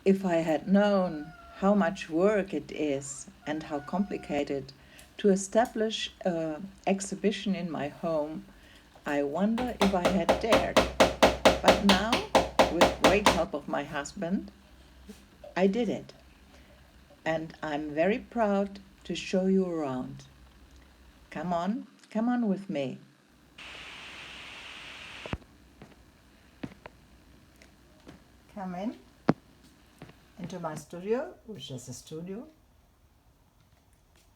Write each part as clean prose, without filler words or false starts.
If I had known how much work it is and how complicated to establish an exhibition in my home, I wonder if I had dared. But now, with great help of my husband, I did it. And I'm very proud to show you around. Come on with me. Come in into my studio, which is a studio,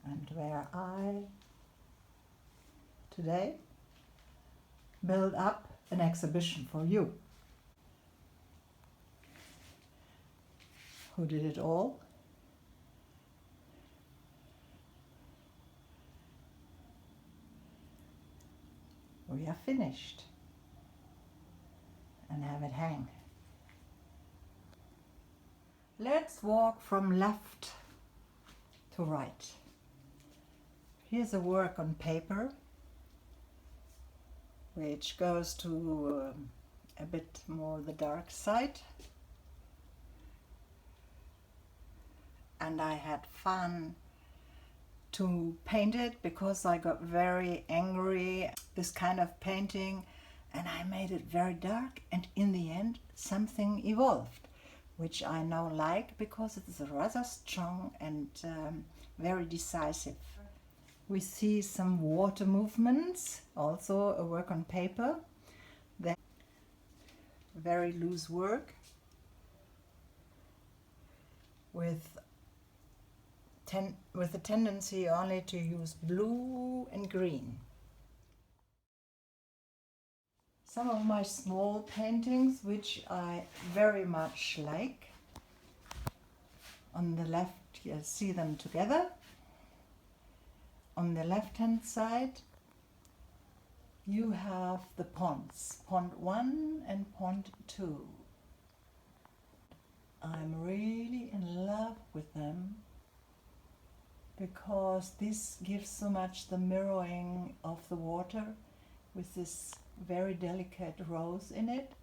and where I today build up an exhibition for you. Who did it all? We are finished and have it hang. Let's walk from left to right. Here's a work on paper which goes to a bit more the dark side, and I had fun to paint it because I got very angry this kind of painting, and I made it very dark, and in the end something evolved which I now like because it's rather strong and very decisive. We see some water movements, also a work on paper, that very loose work with a tendency only to use blue and green. Some of my small paintings which I very much like. On the left you see them together. On the left hand side you have the ponds, pond 1 and pond 2. I'm really in love with them because this gives so much the mirroring of the water with this very delicate rose in it,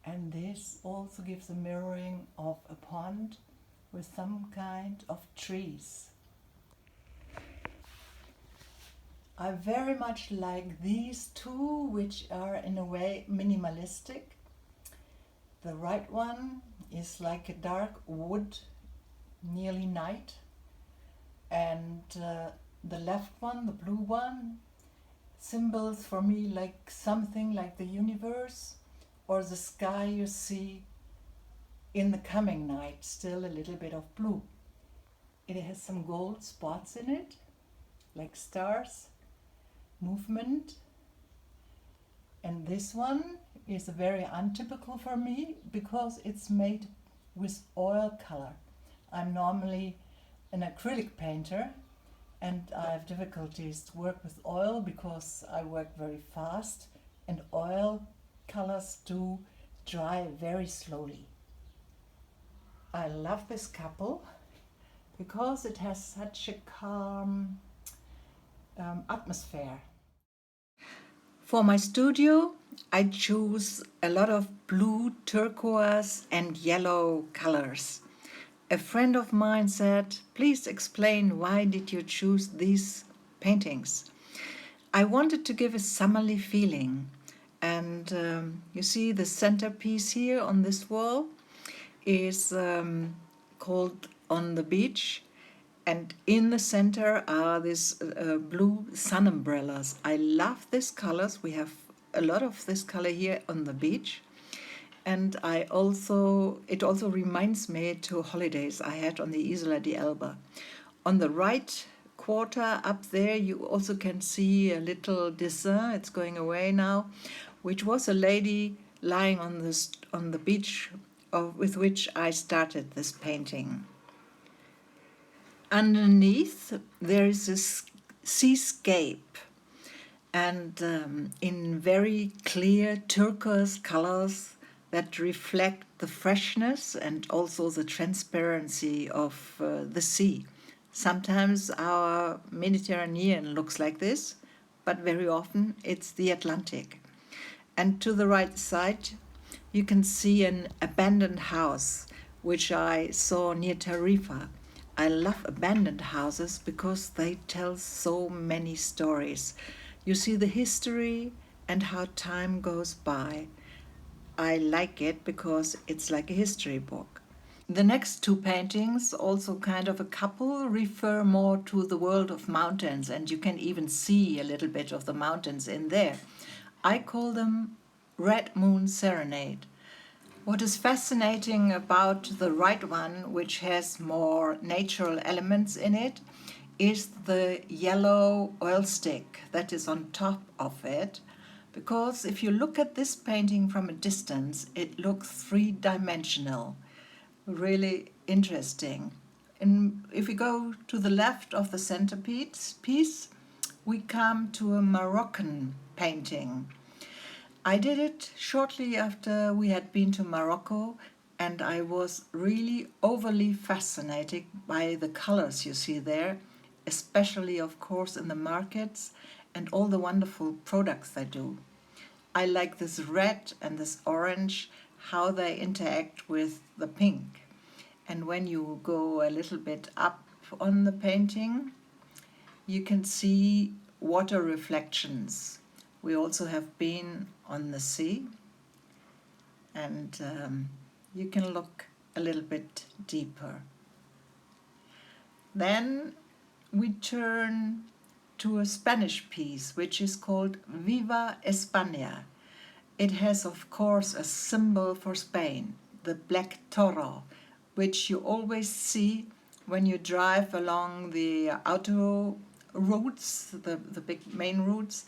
and this also gives a mirroring of a pond with some kind of trees. I very much like these two, which are in a way minimalistic. The right one is like a dark wood, nearly night, and the left one, the blue one, symbols for me like something like the universe or the sky you see in the coming night, still a little bit of blue. It has some gold spots in it, like stars, movement. And this one is very untypical for me because it's made with oil color. I'm normally an acrylic painter, and I have difficulties to work with oil because I work very fast, and oil colors do dry very slowly. I love this couple because it has such a calm atmosphere. For my studio, I choose a lot of blue, turquoise and yellow colors. A friend of mine said, "Please explain why did you choose these paintings?" I wanted to give a summerly feeling, and you see the centerpiece here on this wall is called On the Beach, and in the center are these blue sun umbrellas. I love these colors. We have a lot of this color here on the beach. And it also reminds me to holidays I had on the Isla de Elba. On the right quarter up there, you also can see a little dessin. It's going away now, which was a lady lying on the beach with which I started this painting. Underneath, there is this seascape, and in very clear turquoise colors that reflect the freshness and also the transparency of the sea. Sometimes our Mediterranean looks like this, but very often it's the Atlantic. And to the right side, you can see an abandoned house which I saw near Tarifa. I love abandoned houses because they tell so many stories. You see the history and how time goes by. I like it because it's like a history book. The next two paintings, also kind of a couple, refer more to the world of mountains, and you can even see a little bit of the mountains in there. I call them Red Moon Serenade. What is fascinating about the right one, which has more natural elements in it, is the yellow oil stick that is on top of it. Because if you look at this painting from a distance, it looks three-dimensional. Really interesting. And if we go to the left of the centerpiece, we come to a Moroccan painting. I did it shortly after we had been to Morocco, and I was really overly fascinated by the colors you see there, especially, of course, in the markets and all the wonderful products they do. I like this red and this orange, how they interact with the pink. And when you go a little bit up on the painting, you can see water reflections. We also have been on the sea, and you can look a little bit deeper. Then we turn to a Spanish piece, which is called Viva España. It has, of course, a symbol for Spain, the black toro, which you always see when you drive along the auto routes, the big main routes,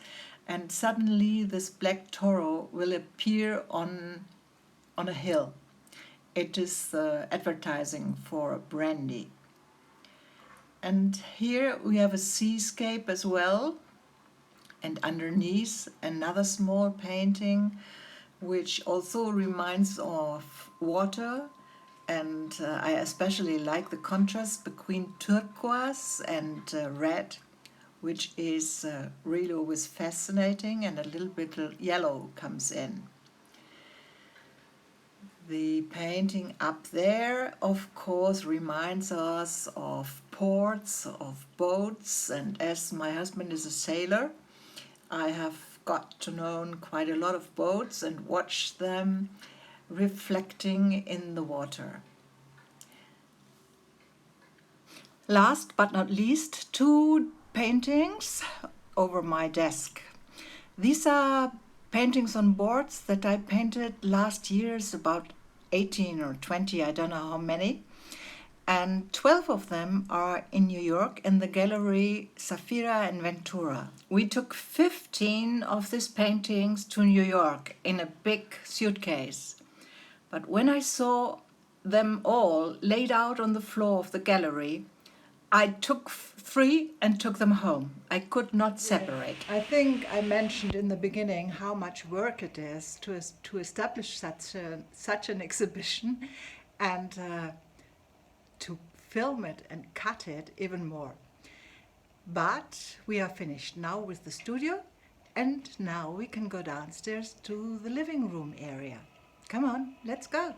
and suddenly this black toro will appear on a hill. It is advertising for brandy. And here we have a seascape as well, and underneath another small painting which also reminds of water, and I especially like the contrast between turquoise and red, which is really always fascinating, and a little bit of yellow comes in. The painting up there, of course, reminds us of ports, of boats, and as my husband is a sailor, I have got to know quite a lot of boats and watched them reflecting in the water. Last but not least, two paintings over my desk. These are paintings on boards that I painted last year, about 18 or 20, I don't know how many. And 12 of them are in New York in the gallery Safira and Ventura. We took 15 of these paintings to New York in a big suitcase. But when I saw them all laid out on the floor of the gallery, I took 3 and took them home. I could not separate. I think I mentioned in the beginning how much work it is to establish such an exhibition, and to film it and cut it even more. But we are finished now with the studio, and now we can go downstairs to the living room area. Come on, let's go.